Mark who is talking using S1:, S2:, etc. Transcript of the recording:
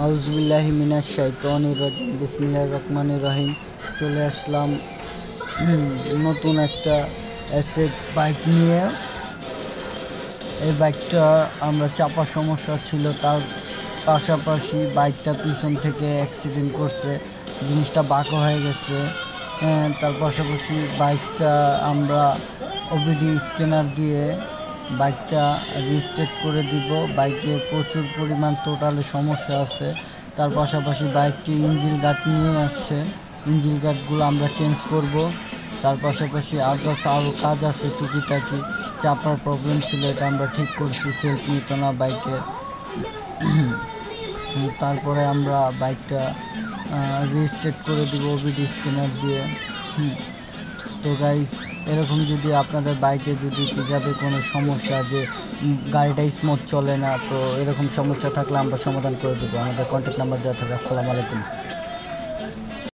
S1: আউযুবিল্লাহি মিনাশ শাইতানির রাজিম বিসমিল্লাহির রহমানির রহিম। চলে আসলাম নতুন একটা অ্যাসেট বাইক নিয়ে। এই বাইকটা আমরা চাপার সমস্যা ছিল, তার পাশাপাশি বাইকটা পিছন থেকে অ্যাক্সিডেন্ট করছে, জিনিসটা বাঁকা হয়ে গেছে। তার পাশাপাশি বাইকটা আমরা ওবিডি স্ক্যানার দিয়ে বাইকটা রিস্টার্ট করে দিব। বাইকে প্রচুর পরিমাণ টোটালে সমস্যা আছে। তার পাশাপাশি বাইকটি ইঞ্জিন গার্ড নিয়ে আসছে, ইঞ্জিন গার্ডগুলো আমরা চেঞ্জ করব। তার পাশাপাশি আদার্স আরও কাজ আছে টুকিটাকি। চাপার প্রবলেম ছিল, এটা আমরা ঠিক করছি, সেলফ নিত না বাইকে। তারপরে আমরা বাইকটা রিস্টার্ট করে দিব ওবিডি স্ক্যানার দিয়ে। তো গাইস, এরকম যদি আপনাদের বাইকে যদি পিকআপে কোনো সমস্যা, যে গাড়িটা স্মুথ চলে না, তো এরকম সমস্যা থাকলে আমরা সমাধান করে দেবো। আমাদের কন্ট্যাক্ট নাম্বার দেওয়া থাকে। আসসালামু আলাইকুম।